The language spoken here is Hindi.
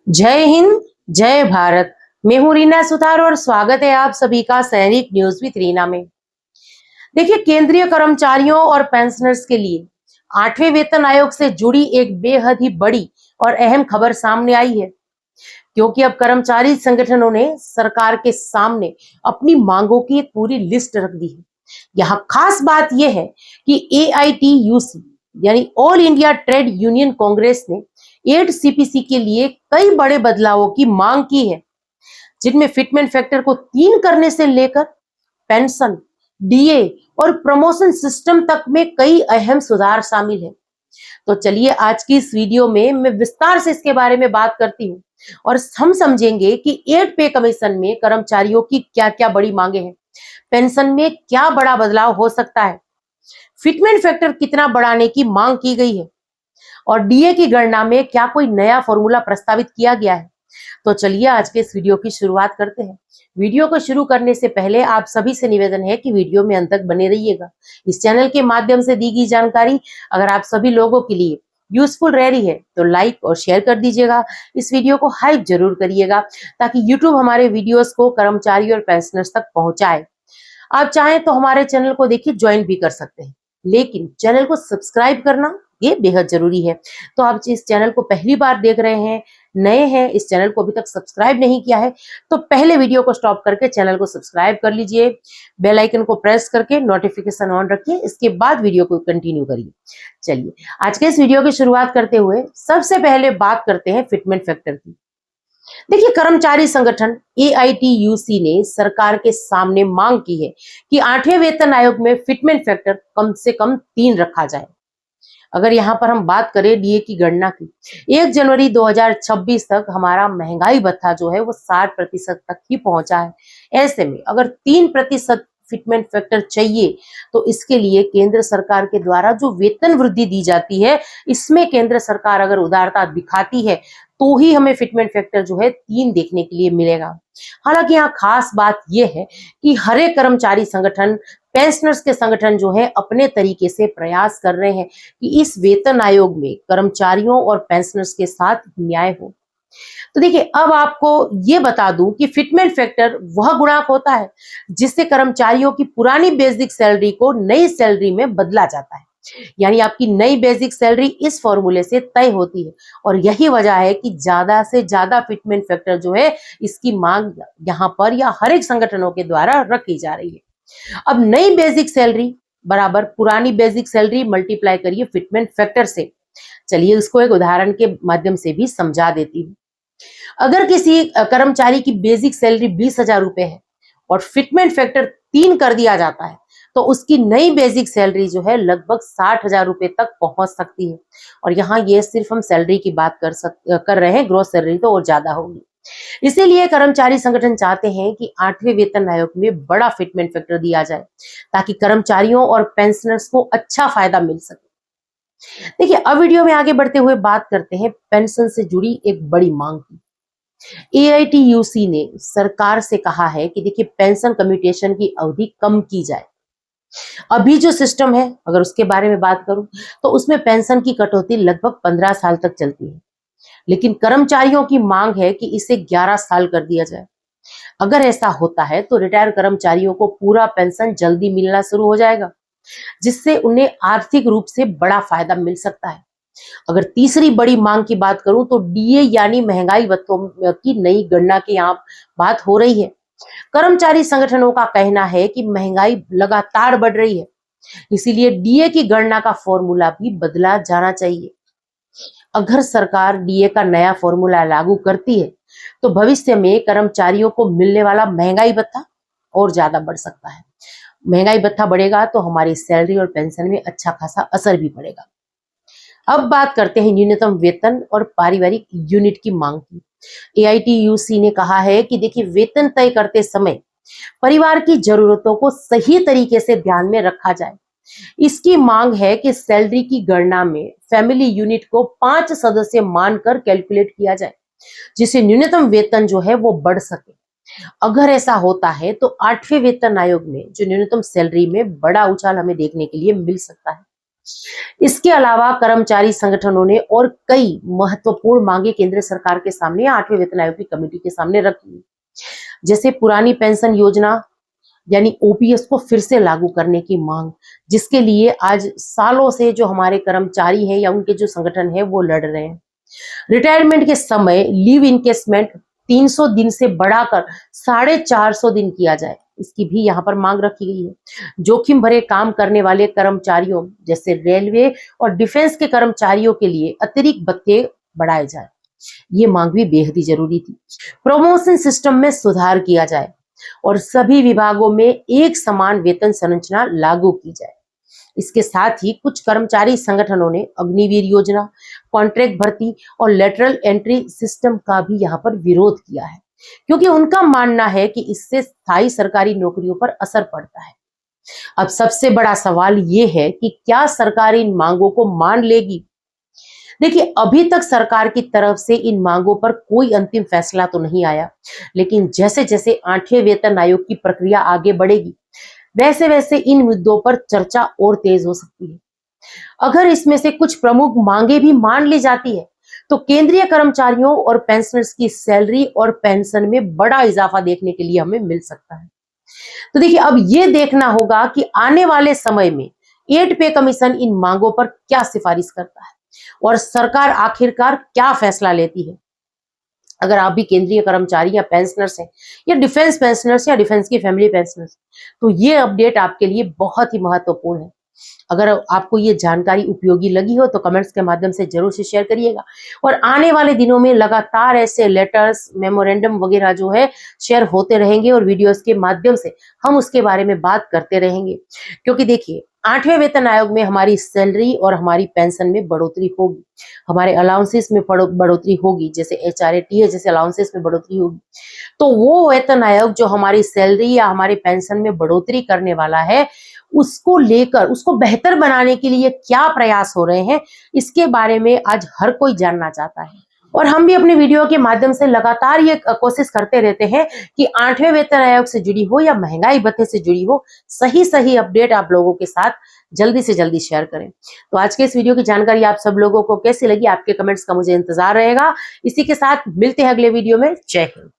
जय हिंद, जय भारत। मैं हूं रीना सुतार और स्वागत है आप सभी का सैनिक न्यूज विद रीना में। देखिए, केंद्रीय कर्मचारियों और पेंशनर्स के लिए 8वें वेतन आयोग से जुड़ी एक बेहद ही बड़ी और अहम खबर सामने आई है, क्योंकि अब कर्मचारी संगठनों ने सरकार के सामने अपनी मांगों की एक पूरी लिस्ट रख दी है। यहाँ खास बात यह है कि AITUC यानी all India trade union Congress ने 8 CPC के लिए कई बड़े बदलावों की मांग की है, जिनमें फिटमेंट फैक्टर को 3 करने से लेकर पेंशन, DA और प्रमोशन सिस्टम तक में कई अहम सुधार शामिल है। तो चलिए, आज की इस वीडियो में मैं विस्तार से इसके बारे में बात करती हूँ और हम समझेंगे कि 8 पे कमीशन में कर्मचारियों की क्या क्या बड़ी मांगे हैं, पेंशन में क्या बड़ा बदलाव हो सकता है, फिटमेंट फैक्टर कितना बढ़ाने की मांग की गई है और DA की गणना में क्या कोई नया फॉर्मूला प्रस्तावित किया गया है। तो चलिए, आज के इस वीडियो की शुरुआत करते हैं। वीडियो को शुरू करने से पहले आप सभी से निवेदन है कि वीडियो में अंत तक बने रहिएगा। इस चैनल के माध्यम से दी गई जानकारी अगर आप सभी लोगों के लिए यूजफुल रह रही है तो लाइक और शेयर कर दीजिएगा। इस वीडियो को हाइप जरूर करिएगा ताकि यूट्यूब हमारे वीडियोस को कर्मचारी और पेंशनर्स तक पहुंचाए। आप चाहें तो हमारे चैनल को देखिए ज्वाइन भी कर सकते हैं, लेकिन चैनल को सब्सक्राइब करना ये बेहद जरूरी है। तो आप इस चैनल को पहली बार देख रहे हैं, नए हैं, इस चैनल को अभी तक सब्सक्राइब नहीं किया है, तो पहले वीडियो को स्टॉप करके चैनल को सब्सक्राइब कर लीजिए। बेल आइकन को प्रेस करके नोटिफिकेशन ऑन रखिए, इसके बाद वीडियो को कंटिन्यू करिए। चलिए, आज के इस वीडियो की शुरुआत करते हुए सबसे पहले बात करते हैं फिटमेंट फैक्टर की। देखिए, कर्मचारी संगठन AITUC ने सरकार के सामने मांग की है कि 8वें वेतन आयोग में फिटमेंट फैक्टर कम से कम 3 रखा जाए। अगर यहाँ पर हम बात करें DA की गणना की, 1 जनवरी 2026 तक हमारा महंगाई भत्ता जो है वो 60% तक ही पहुंचा है। ऐसे में अगर 3% फिटमेंट फैक्टर चाहिए तो इसके लिए केंद्र सरकार के द्वारा जो वेतन वृद्धि दी जाती है, इसमें केंद्र सरकार अगर उदारता दिखाती है तो ही हमें फिटमेंट फैक्टर जो है 3 देखने के लिए मिलेगा। हालांकि यहाँ खास बात यह है कि हर एक कर्मचारी संगठन, पेंशनर्स के संगठन जो है अपने तरीके से प्रयास कर रहे हैं कि इस वेतन आयोग में कर्मचारियों और पेंशनर्स के साथ न्याय हो। तो देखिए, अब आपको ये बता दूं कि फिटमेंट फैक्टर वह गुणांक होता है जिससे कर्मचारियों की पुरानी बेसिक सैलरी को नई सैलरी में बदला जाता है। यानी आपकी नई बेसिक सैलरी इस फॉर्मूले से तय होती है और यही वजह है कि ज्यादा से ज्यादा फिटमेंट फैक्टर जो है इसकी मांग यहाँ पर या हर एक संगठनों के द्वारा रखी जा रही है। अब नई बेसिक सैलरी बराबर पुरानी बेसिक सैलरी मल्टीप्लाई करिए फिटमेंट फैक्टर से। चलिए, इसको एक उदाहरण के माध्यम से भी समझा देती हूँ। अगर किसी कर्मचारी की बेसिक सैलरी 20,000 रुपए है और फिटमेंट फैक्टर 3 कर दिया जाता है तो उसकी नई बेसिक सैलरी जो है लगभग 60,000 रुपए तक पहुंच सकती है। और यहाँ ये सिर्फ हम सैलरी की बात कर रहे हैं, ग्रोस सैलरी तो और ज्यादा होगी। इसीलिए कर्मचारी संगठन चाहते हैं कि 8वें वेतन आयोग में बड़ा फिटमेंट फैक्टर दिया जाए ताकि कर्मचारियों और पेंशनर्स को अच्छा फायदा मिल सके। देखिए, अब वीडियो में आगे बढ़ते हुए बात करते हैं पेंशन से जुड़ी एक बड़ी मांग की। AITUC ने सरकार से कहा है कि देखिए, पेंशन कम्यूटेशन की अवधि कम की जाए। अभी जो सिस्टम है, अगर उसके बारे में बात करूं तो उसमें पेंशन की कटौती लगभग 15 साल तक चलती है, लेकिन कर्मचारियों की मांग है कि इसे 11 साल कर दिया जाए। अगर ऐसा होता है तो रिटायर कर्मचारियों को पूरा पेंशन जल्दी मिलना शुरू हो जाएगा, जिससे उन्हें आर्थिक रूप से बड़ा फायदा मिल सकता है। अगर तीसरी बड़ी मांग की बात करूं तो DA यानी महंगाई भत्तों की नई गणना की यहाँ बात हो रही है। कर्मचारी संगठनों का कहना है कि महंगाई लगातार बढ़ रही है, इसीलिए DA की गणना का फॉर्मूला भी बदला जाना चाहिए। अगर सरकार DA का नया फॉर्मूला लागू करती है तो भविष्य में कर्मचारियों को मिलने वाला महंगाई भत्ता और ज्यादा बढ़ सकता है। महंगाई भत्ता बढ़ेगा तो हमारी सैलरी और पेंशन में अच्छा खासा असर भी पड़ेगा। अब बात करते हैं न्यूनतम वेतन और पारिवारिक यूनिट की मांग की। AITUC ने कहा है कि देखिए, वेतन तय करते समय परिवार की जरूरतों को सही तरीके से ध्यान में रखा जाए। इसकी मांग है कि सैलरी की गणना में फैमिली यूनिट को 5 सदस्य मानकर कैलकुलेट किया जाए, जिससे न्यूनतम वेतन जो है वो बढ़ सके। अगर ऐसा होता है तो 8वें वेतन आयोग में जो न्यूनतम सैलरी में बड़ा उछाल हमें देखने के लिए मिल सकता है। इसके अलावा कर्मचारी संगठनों ने और कई महत्वपूर्ण मांगे केंद्र सरकार के सामने 8वें वेतन आयोग की कमेटी के सामने रखी, जैसे पुरानी पेंशन योजना यानी ओपीएस को फिर से लागू करने की मांग, जिसके लिए आज सालों से जो हमारे कर्मचारी हैं या उनके जो संगठन है वो लड़ रहे हैं। रिटायरमेंट के समय लीव इनकेसमेंट 300 दिन से बढ़ाकर 450 दिन किया जाए, इसकी भी यहाँ पर मांग रखी गई है। जोखिम भरे काम करने वाले कर्मचारियों जैसे रेलवे और डिफेंस के कर्मचारियों के लिए अतिरिक्त भत्ते बढ़ाए जाए, ये मांग भी बेहद ही जरूरी थी। प्रमोशन सिस्टम में सुधार किया जाए और सभी विभागों में एक समान वेतन संरचना लागू की जाए। इसके साथ ही कुछ कर्मचारी संगठनों ने अग्निवीर योजना, कॉन्ट्रैक्ट भर्ती और लेटरल एंट्री सिस्टम का भी यहाँ पर विरोध किया है, क्योंकि उनका मानना है कि इससे स्थायी सरकारी नौकरियों पर असर पड़ता है। अब सबसे बड़ा सवाल ये है कि क्या सरकार इन मांगों को मान लेगी? देखिए, अभी तक सरकार की तरफ से इन मांगों पर कोई अंतिम फैसला तो नहीं आया, लेकिन जैसे जैसे 8वें वेतन आयोग की प्रक्रिया आगे बढ़ेगी, वैसे वैसे इन मुद्दों पर चर्चा और तेज हो सकती है। अगर इसमें से कुछ प्रमुख मांगे भी मान ली जाती है, तो केंद्रीय कर्मचारियों और पेंशनर्स की सैलरी और पेंशन में बड़ा इजाफा देखने के लिए हमें मिल सकता है। तो देखिए, अब ये देखना होगा कि आने वाले समय में 8 पे कमीशन इन मांगों पर क्या सिफारिश करता है और सरकार आखिरकार क्या फैसला लेती है। अगर आप भी केंद्रीय कर्मचारी या पेंशनर्स हैं या डिफेंस पेंशनर्स या डिफेंस की फैमिली पेंशनर्स, तो ये अपडेट आपके लिए बहुत ही महत्वपूर्ण है। अगर आपको ये जानकारी उपयोगी लगी हो तो कमेंट्स के माध्यम से जरूर से शेयर करिएगा और आने वाले दिनों में लगातार ऐसे लेटर्स, मेमोरेंडम वगैरह जो है शेयर होते रहेंगे और वीडियोस के माध्यम से हम उसके बारे में बात करते रहेंगे, क्योंकि देखिए 8वें वेतन आयोग में हमारी सैलरी और हमारी पेंशन में बढ़ोतरी होगी, हमारे अलाउंसेस में बढ़ोतरी होगी, जैसे एचआरए जैसे अलाउंसेस में बढ़ोतरी होगी। तो वो वेतन आयोग जो हमारी सैलरी या हमारे पेंशन में बढ़ोतरी करने वाला है, उसको लेकर उसको बेहतर बनाने के लिए क्या प्रयास हो रहे हैं, इसके बारे में आज हर कोई जानना चाहता है। और हम भी अपने वीडियो के माध्यम से लगातार ये कोशिश करते रहते हैं कि 8वें वेतन आयोग से जुड़ी हो या महंगाई भत्ते से जुड़ी हो, सही सही अपडेट आप लोगों के साथ जल्दी से जल्दी शेयर करें। तो आज के इस वीडियो की जानकारी आप सब लोगों को कैसी लगी, आपके कमेंट्स का मुझे इंतजार रहेगा। इसी के साथ मिलते हैं अगले वीडियो में। जय हिंद।